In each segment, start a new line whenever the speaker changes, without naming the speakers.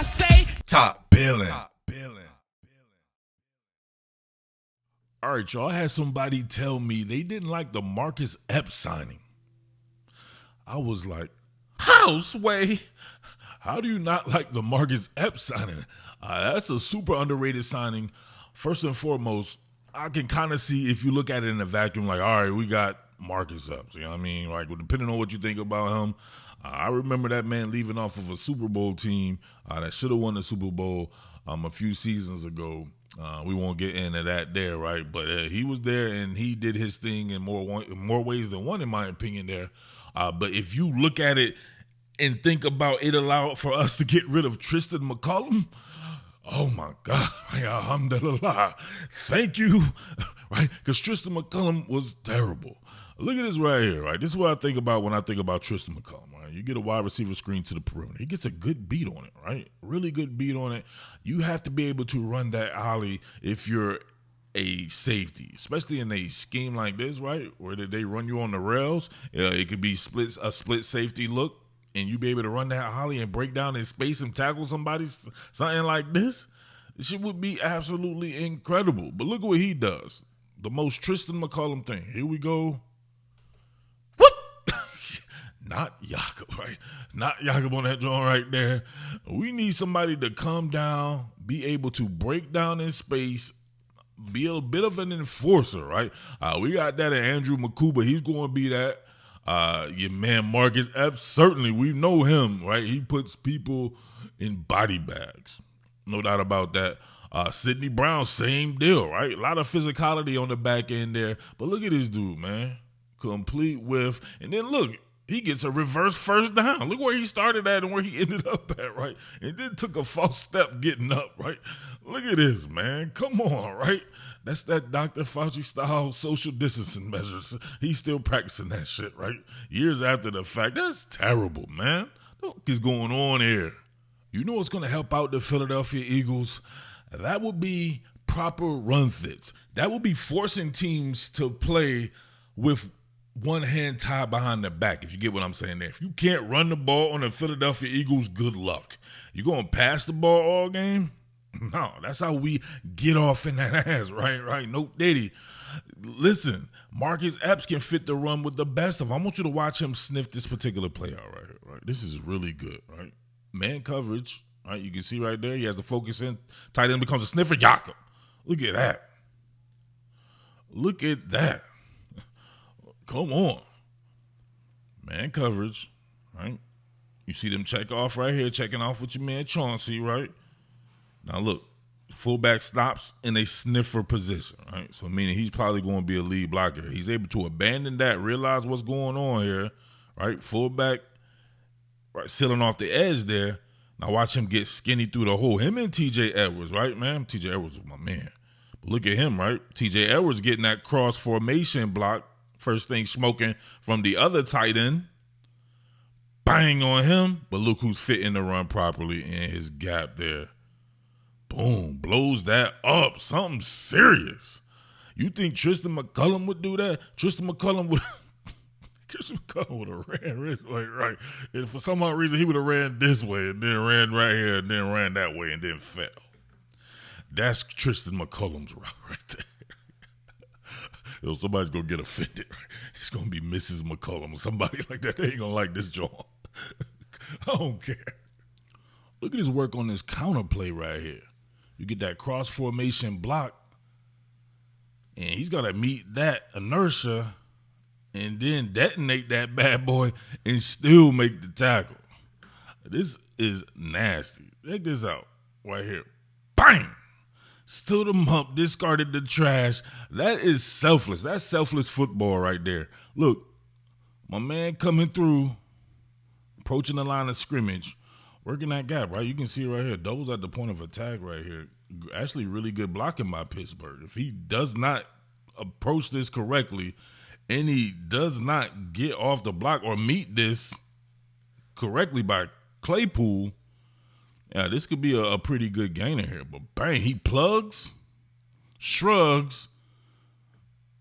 say,
Top Billin.
All right, y'all. I had somebody tell me they didn't like the Marcus Epps signing. I was like, how, Sway? How do you not like the Marcus Epps signing? That's a super underrated signing. First and foremost, I can kind of see if you look at it in a vacuum, like, all right, we got Marcus Epps. You know what I mean? Like, depending on what you think about him, I remember that man leaving off of a Super Bowl team that should have won the Super Bowl a few seasons ago. We won't get into that there, right? But he was there and he did his thing in more ways than one, in my opinion, there. But if you look at it and think about it allowed for us to get rid of Tristan McCollum, oh my God, alhamdulillah, thank you, right? Because Tristan McCullum was terrible. Look at this right here, right? This is what I think about when I think about Tristan McCullum, right? You get a wide receiver screen to the perimeter. He gets a good beat on it, right? Really good beat on it. You have to be able to run that ollie if you're a safety, especially in a scheme like this, right? Where they run you on the rails. It could be a split safety look, and you be able to run that ollie and break down in space and tackle somebody, something like this. This shit would be absolutely incredible. But look at what he does. The most Tristan McCollum thing. Here we go. Not Jakob, right? Not Jakob on that joint right there. We need somebody to come down, be able to break down in space, be a bit of an enforcer, right? We got that at Andrew McCuba. He's going to be that. Your man Marcus Epps, certainly we know him, right? He puts people in body bags. No doubt about that. Sidney Brown, same deal, right? A lot of physicality on the back end there. But look at this dude, man. Complete whiff. And then look, he gets a reverse first down. Look where he started at and where he ended up at, right? And then took a false step getting up, right? Look at this, man. Come on, right? That's that Dr. Fauci style social distancing measures. He's still practicing that shit, right? Years after the fact. That's terrible, man. What is going on here? You know what's going to help out the Philadelphia Eagles? That would be proper run fits. That would be forcing teams to play with one hand tied behind their back, if you get what I'm saying there. If you can't run the ball on the Philadelphia Eagles, good luck. You going to pass the ball all game? No, that's how we get off in that ass, right? Nope, Diddy. Listen, Marcus Epps can fit the run with the best of them. I want you to watch him sniff this particular play out right here, right? This is really good, right? Man coverage, right? You can see right there, he has the focus in. Tight end becomes a sniffer. Jakob. Look at that. Look at that. Come on. Man coverage, right? You see them check off right here, checking off with your man Chauncey, right? Now look, fullback stops in a sniffer position, right? So meaning he's probably going to be a lead blocker. He's able to abandon that, realize what's going on here, right? Fullback, right, sealing off the edge there. Now watch him get skinny through the hole. Him and TJ Edwards, right, man? TJ Edwards is my man. But look at him, right? TJ Edwards getting that cross formation block. First thing smoking from the other tight end. Bang on him. But look who's fitting the run properly in his gap there. Boom. Blows that up. Something serious. You think Tristan McCullum would do that? Tristan McCullum would have ran this way, right? And for some odd reason, he would have ran this way and then ran right here and then ran that way and then fell. That's Tristan McCullum's route right there. Somebody's going to get offended. Right? It's going to be Mrs. McCullum or somebody like that. They ain't going to like this joint. I don't care. Look at his work on this counter play right here. You get that cross formation block, and he's got to meet that inertia and then detonate that bad boy and still make the tackle. This is nasty. Check this out right here. Bang! Stood him up, discarded the trash. That is selfless. That's selfless football right there. Look, my man coming through, approaching the line of scrimmage, working that gap, right? You can see right here, doubles at the point of attack right here. Actually really good blocking by Pittsburgh. If he does not approach this correctly and he does not get off the block or meet this correctly by Claypool, yeah, this could be a pretty good gainer here. But bang, he plugs, shrugs,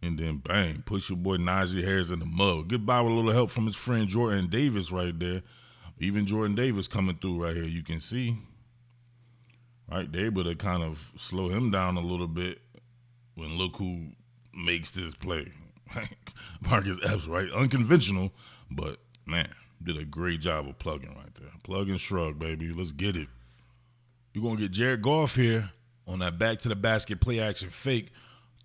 and then bang, push your boy Najee Harris in the mud. Goodbye with a little help from his friend Jordan Davis right there. Even Jordan Davis coming through right here, you can see. right? They're able to kind of slow him down a little bit when look who makes this play. Marcus Epps, right? Unconventional, but man, did a great job of plugging right there. Plug and shrug, baby. Let's get it. You're going to get Jared Goff here on that back to the basket play action fake,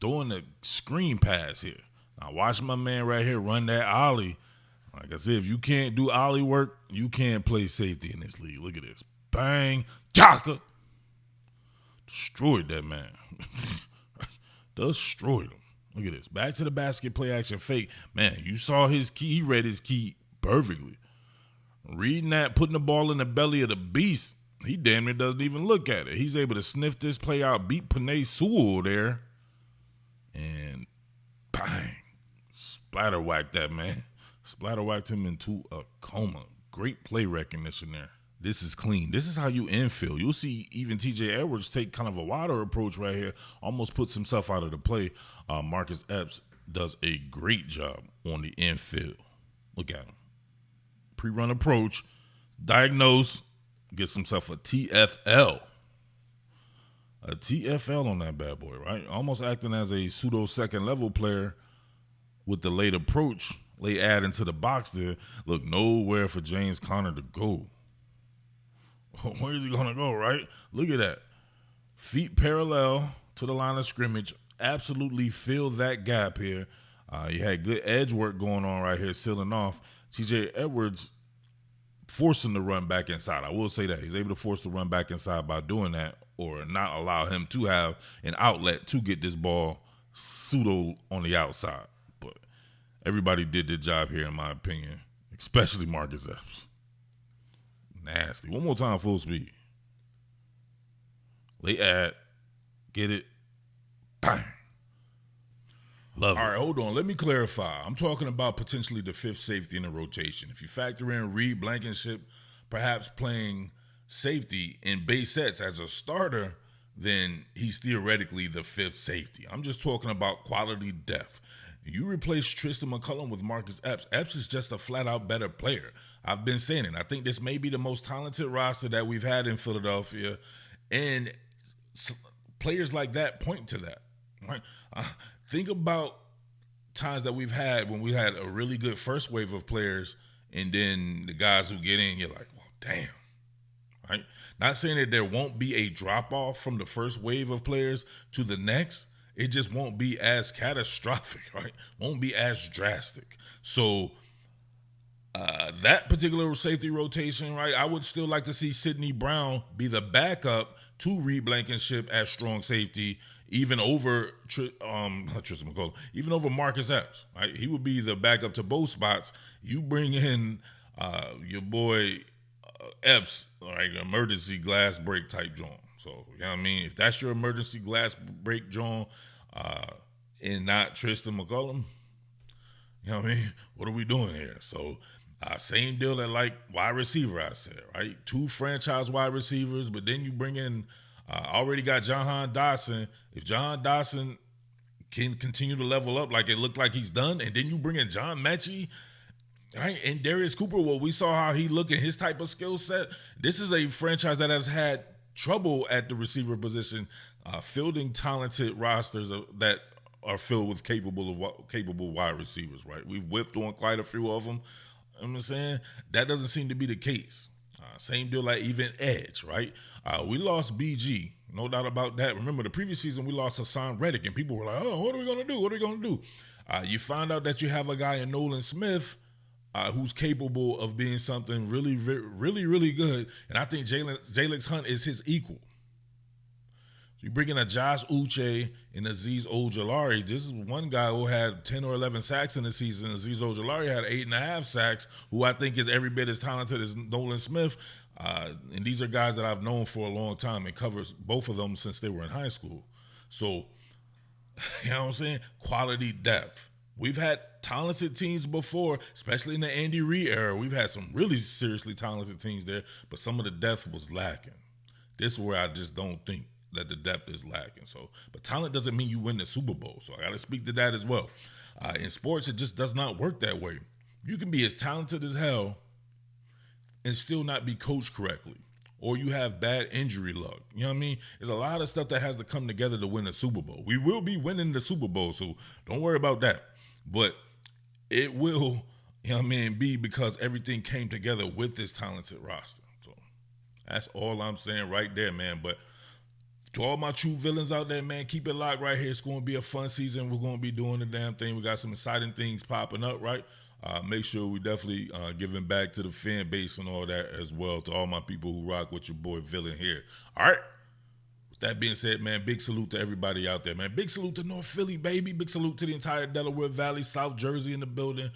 throwing the screen pass here. Now watch my man right here run that ollie. Like I said, if you can't do ollie work, you can't play safety in this league. Look at this. Bang. Chaka. Destroyed that man. Destroyed him. Look at this. Back to the basket play action fake. Man, you saw his key. He read his key perfectly. Reading that, putting the ball in the belly of the beast, he damn near doesn't even look at it. He's able to sniff this play out, beat Panay Sewell there, and bang. Splatter whacked that man. Splatter whacked him into a coma. Great play recognition there. This is clean. This is how you infill. You'll see even T.J. Edwards take kind of a wider approach right here, almost puts himself out of the play. Marcus Epps does a great job on the infield. Look at him. Pre-run approach, diagnose, gets himself a TFL. A TFL on that bad boy, right? Almost acting as a pseudo second level player with the late approach, late add into the box there. Look, nowhere for James Conner to go. Where is he going to go, right? Look at that. Feet parallel to the line of scrimmage. Absolutely filled that gap here. He had good edge work going on right here, sealing off. T.J. Edwards forcing the run back inside. I will say that. He's able to force the run back inside by doing that or not allow him to have an outlet to get this ball pseudo on the outside. But everybody did their job here, in my opinion, especially Marcus Epps. Nasty. One more time, full speed. Late add. Get it. Bang. Love it. All right, hold on. Let me clarify. I'm talking about potentially the fifth safety in the rotation. If you factor in Reed Blankenship perhaps playing safety in base sets as a starter, then he's theoretically the fifth safety. I'm just talking about quality depth. You replace Tristan McCullum with Marcus Epps. Epps is just a flat-out better player. I've been saying it. I think this may be the most talented roster that we've had in Philadelphia, and players like that point to that. Right? Think about times that we've had when we had a really good first wave of players, and then the guys who get in, you're like, well, damn. Right? Not saying that there won't be a drop-off from the first wave of players to the next. It just won't be as catastrophic, right? Won't be as drastic. So that particular safety rotation, right, I would still like to see Sidney Brown be the backup to Reed Blankenship as strong safety, even over Tristan McCollum, even over Marcus Epps, right? He would be the backup to both spots. You bring in your boy Epps, like emergency glass break type joint. So, you know what I mean? If that's your emergency glass break, John, and not Tristan McCullum, you know what I mean? What are we doing here? So, same deal that like wide receiver, I said, right? 2 franchise wide receivers, but then you bring in, already got Jahan Dotson. If Jahan Dotson can continue to level up like it looked like he's done, and then you bring in John Mechie, right? And Darius Cooper, well, we saw how he looked in his type of skill set. This is a franchise that has had trouble at the receiver position, fielding talented rosters that are filled with capable wide receivers, right? We've whiffed on quite a few of them. You know what I'm saying? That doesn't seem to be the case. Same deal like even edge, right? We lost BG, no doubt about that. Remember, the previous season we lost Hassan Reddick, and people were like, oh, what are we going to do? What are we going to do? You find out that you have a guy in Nolan Smith who's capable of being something really, really, really good. And I think Jalen Hunt is his equal. So you bring in a Josh Uche and Azeez Ojulari. This is one guy who had 10 or 11 sacks in the season. Azeez Ojulari had 8.5 sacks, who I think is every bit as talented as Nolan Smith. And these are guys that I've known for a long time and covers both of them since they were in high school. So, you know what I'm saying? Quality depth. We've had talented teams before, especially in the Andy Reid era. We've had some really seriously talented teams there, but some of the depth was lacking. This is where I just don't think that the depth is lacking. So, but talent doesn't mean you win the Super Bowl. So I got to speak to that as well. In sports, it just does not work that way. You can be as talented as hell and still not be coached correctly, or you have bad injury luck. You know what I mean? There's a lot of stuff that has to come together to win the Super Bowl. We will be winning the Super Bowl, so don't worry about that. But it will, you know what I mean, be because everything came together with this talented roster. So that's all I'm saying right there, man. But to all my true villains out there, man, keep it locked right here. It's going to be a fun season. We're going to be doing the damn thing. We got some exciting things popping up, right? Make sure we definitely giving back to the fan base and all that as well, to all my people who rock with your boy Villain here. All right? With that being said, man, big salute to everybody out there, man. Big salute to North Philly, baby. Big salute to the entire Delaware Valley, South Jersey in the building.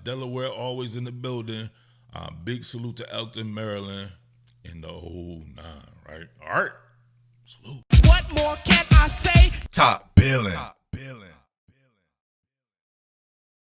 Delaware always in the building. Big salute to Elkton, Maryland, and the whole nine, right? All right? Salute.
What more can I say?
Top Billin.